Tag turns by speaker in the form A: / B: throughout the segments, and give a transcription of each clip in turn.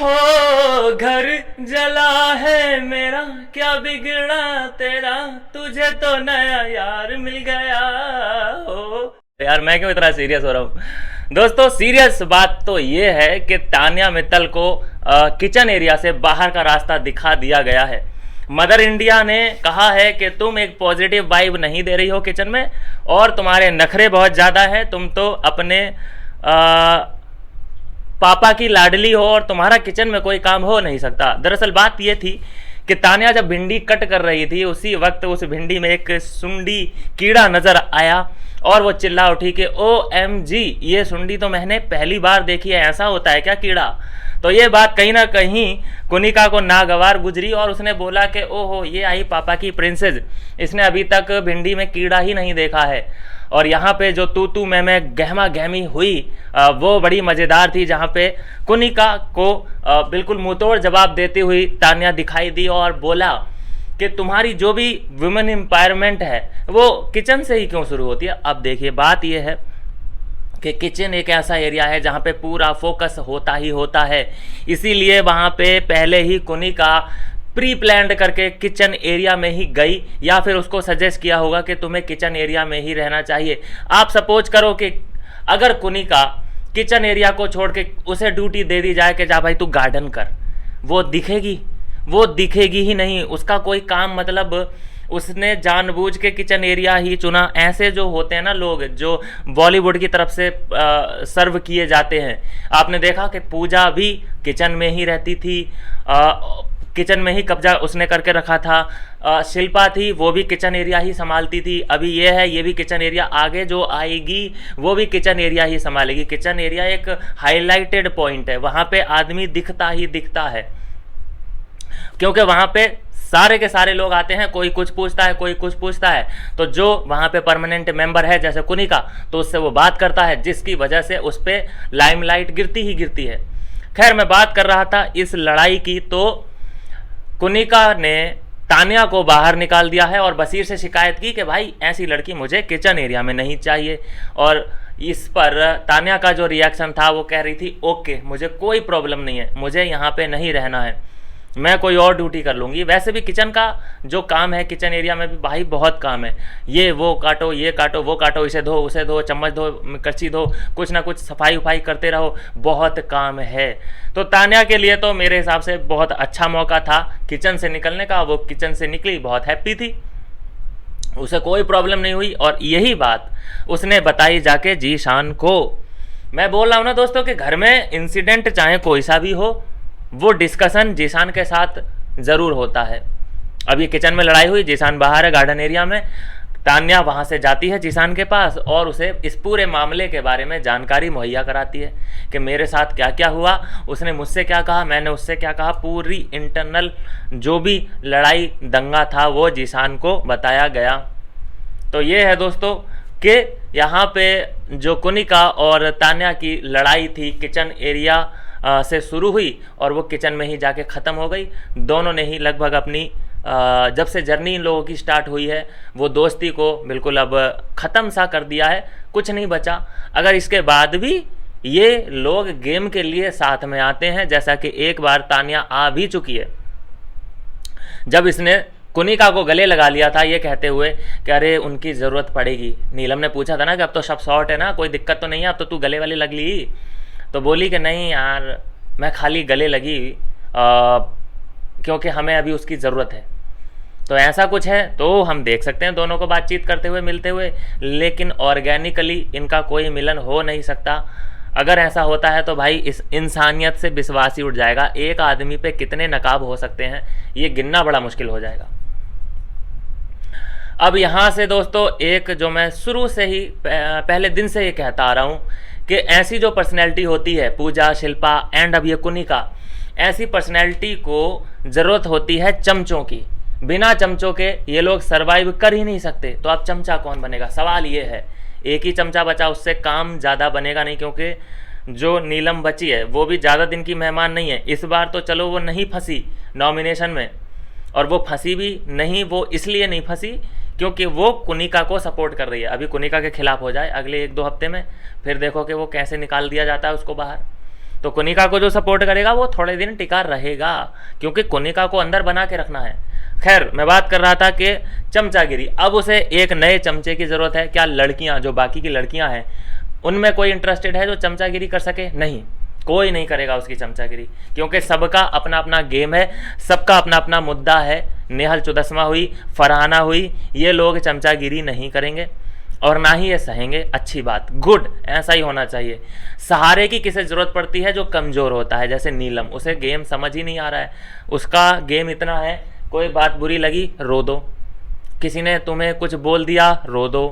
A: हो घर जला है मेरा, क्या बिगड़ा तेरा, तुझे तो नया यार मिल गया हो। यार मैं क्यों इतना सीरियस हो रहा हूँ दोस्तों। सीरियस बात तो ये है कि तान्या मित्तल को किचन एरिया से बाहर का रास्ता दिखा दिया गया है। मदर इंडिया ने कहा है कि तुम एक पॉजिटिव वाइब नहीं दे रही हो किचन में और तुम्हारे नखरे बहुत ज़्यादा है, तुम तो अपने पापा की लाडली हो और तुम्हारा किचन में कोई काम हो नहीं सकता। दरअसल बात ये थी कि तान्या जब भिंडी कट कर रही थी उसी वक्त उस भिंडी में एक सुंडी कीड़ा नजर आया और वो चिल्ला उठी कि OMG, ये सुंडी तो मैंने पहली बार देखी है, ऐसा होता है क्या कीड़ा। तो ये बात कहीं ना कहीं कुनिका को नागवार गुजरी और उसने बोला कि ओहो, ये आई पापा की प्रिंसेस, इसने अभी तक भिंडी में कीड़ा ही नहीं देखा है। और यहाँ पे जो तू मैं गहमा गहमी हुई वो बड़ी मज़ेदार थी, जहाँ पे कुनिका को बिल्कुल मुंहतोड़ जवाब देती हुई तान्या दिखाई दी और बोला कि तुम्हारी जो भी वुमेन एम्पावरमेंट है वो किचन से ही क्यों शुरू होती है। अब देखिए बात यह है कि किचन एक ऐसा एरिया है जहाँ पे पूरा फोकस होता ही होता है, इसीलिए वहाँ पे पहले ही कुनिका प्री प्लान्ड करके किचन एरिया में ही गई या फिर उसको सजेस्ट किया होगा कि तुम्हें किचन एरिया में ही रहना चाहिए। आप सपोज करो कि अगर कुनिका किचन एरिया को छोड़ के उसे ड्यूटी दे दी जाए कि जा भाई तू गार्डन कर, वो दिखेगी ही नहीं, उसका कोई काम, मतलब उसने जानबूझ के किचन एरिया ही चुना। ऐसे जो होते हैं ना लोग जो बॉलीवुड की तरफ से सर्व किए जाते हैं, आपने देखा कि पूजा भी किचन में ही रहती थी, किचन में ही कब्जा उसने करके रखा था। शिल्पा थी, वो भी किचन एरिया ही संभालती थी। अभी ये है, ये भी किचन एरिया, आगे जो आएगी वो भी किचन एरिया ही संभालेगी। किचन एरिया एक हाईलाइटेड पॉइंट है, वहाँ पे आदमी दिखता ही दिखता है, क्योंकि वहाँ पे सारे के सारे लोग आते हैं, कोई कुछ पूछता है कोई कुछ पूछता है, तो जो वहाँ पे परमानेंट मेंबर है जैसे कुनिका, तो उससे वो बात करता है, जिसकी वजह से उस पर लाइमलाइट गिरती ही गिरती है। खैर मैं बात कर रहा था इस लड़ाई की, तो कुनिका ने तान्या को बाहर निकाल दिया है और बशीर से शिकायत की कि भाई ऐसी लड़की मुझे किचन एरिया में नहीं चाहिए। और इस पर तान्या का जो रिएक्शन था वो कह रही थी ओके, मुझे कोई प्रॉब्लम नहीं है, मुझे यहाँ पे नहीं रहना है, मैं कोई और ड्यूटी कर लूँगी। वैसे भी किचन का जो काम है, किचन एरिया में भी भाई बहुत काम है, ये वो काटो, ये काटो, वो काटो, इसे धो, उसे धो, चम्मच धो, कच्ची धो, कुछ ना कुछ सफाई उफाई करते रहो, बहुत काम है। तो तान्या के लिए तो मेरे हिसाब से बहुत अच्छा मौका था किचन से निकलने का। वो किचन से निकली, बहुत हैप्पी थी, उसे कोई प्रॉब्लम नहीं हुई और यही बात उसने बताई जाके जीशान को। मैं बोल रहा हूँ ना दोस्तों कि घर में इंसिडेंट चाहे कोई सा भी हो, वो डिस्कशन जीशान के साथ ज़रूर होता है। अब ये किचन में लड़ाई हुई, जीशान बाहर है गार्डन एरिया में, तान्या वहाँ से जाती है जीशान के पास और उसे इस पूरे मामले के बारे में जानकारी मुहैया कराती है कि मेरे साथ क्या क्या हुआ, उसने मुझसे क्या कहा, मैंने उससे क्या कहा, पूरी इंटरनल जो भी लड़ाई दंगा था वो जीशान को बताया गया। तो ये है दोस्तों कि यहाँ पे जो कुनिका और तान्या की लड़ाई थी किचन एरिया से शुरू हुई और वो किचन में ही जाके ख़त्म हो गई। दोनों ने ही लगभग अपनी जब से जर्नी इन लोगों की स्टार्ट हुई है वो दोस्ती को बिल्कुल अब ख़त्म सा कर दिया है, कुछ नहीं बचा। अगर इसके बाद भी ये लोग गेम के लिए साथ में आते हैं, जैसा कि एक बार तान्या आ भी चुकी है, जब इसने कुनिका को गले लगा लिया था ये कहते हुए कि अरे उनकी ज़रूरत पड़ेगी। नीलम ने पूछा था ना कि अब तो सब शॉर्ट है ना, कोई दिक्कत तो नहीं है, अब तो तू गले वाले लग ली। तो बोली कि नहीं यार, मैं खाली गले लगी क्योंकि हमें अभी उसकी ज़रूरत है। तो ऐसा कुछ है तो हम देख सकते हैं दोनों को बातचीत करते हुए, मिलते हुए, लेकिन ऑर्गेनिकली इनका कोई मिलन हो नहीं सकता। अगर ऐसा होता है तो भाई इस इंसानियत से विश्वास ही उठ जाएगा। एक आदमी पे कितने नकाब हो सकते हैं ये गिनना बड़ा मुश्किल हो जाएगा। अब यहाँ से दोस्तों एक जो मैं शुरू से ही पहले दिन से ये कहता आ रहा हूँ कि ऐसी जो पर्सनैलिटी होती है, पूजा, शिल्पा एंड अब ये कुनिका, ऐसी पर्सनैलिटी को ज़रूरत होती है चमचों की। बिना चमचों के ये लोग सरवाइव कर ही नहीं सकते। तो अब चमचा कौन बनेगा, सवाल ये है। एक ही चमचा बचा, उससे काम ज़्यादा बनेगा नहीं, क्योंकि जो नीलम बची है वो भी ज़्यादा दिन की मेहमान नहीं है। इस बार तो चलो वो नहीं फंसी नॉमिनेशन में, और वो फंसी भी नहीं, वो इसलिए नहीं फंसी क्योंकि वो कुनिका को सपोर्ट कर रही है। अभी कुनिका के खिलाफ हो जाए अगले 1-2 हफ्ते में, फिर देखो कि वो कैसे निकाल दिया जाता है उसको बाहर। तो कुनिका को जो सपोर्ट करेगा वो थोड़े दिन टिका रहेगा, क्योंकि कुनिका को अंदर बना के रखना है। खैर, मैं बात कर रहा था कि चमचागिरी, अब उसे एक नए चमचे की ज़रूरत है। क्या लड़कियां, जो बाकी की लड़कियां हैं, उनमें कोई इंटरेस्टेड है जो चमचागिरी कर सके? नहीं, कोई नहीं करेगा उसकी चमचागिरी, क्योंकि सबका अपना अपना गेम है, सबका अपना अपना मुद्दा है। नेहल चुदस्मा हुई, फरहाना हुई, ये लोग चमचागिरी नहीं करेंगे और ना ही ये सहेंगे। अच्छी बात, गुड, ऐसा ही होना चाहिए। सहारे की किसे ज़रूरत पड़ती है? जो कमज़ोर होता है, जैसे नीलम, उसे गेम समझ ही नहीं आ रहा है, उसका गेम इतना है, कोई बात बुरी लगी रो दो, किसी ने तुम्हें कुछ बोल दिया रो दो,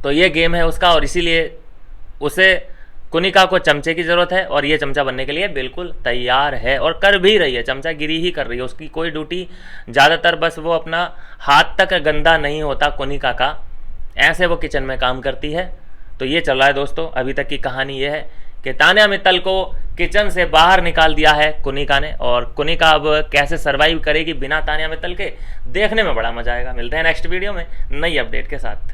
A: तो ये गेम है उसका। और इसीलिए उसे, कुनिका को चमचे की ज़रूरत है और ये चमचा बनने के लिए बिल्कुल तैयार है और कर भी रही है, चमचागिरी ही कर रही है। उसकी कोई ड्यूटी ज़्यादातर, बस वो अपना हाथ तक गंदा नहीं होता कुनिका का, ऐसे वो किचन में काम करती है। तो ये चल रहा है दोस्तों, अभी तक की कहानी ये है कि तान्या मित्तल को किचन से बाहर निकाल दिया है कुनिका ने, और कुनिका अब कैसे सर्वाइव करेगी बिना तान्या मित्तल के, देखने में बड़ा मजा आएगा। मिलते हैं नेक्स्ट वीडियो में नई अपडेट के साथ।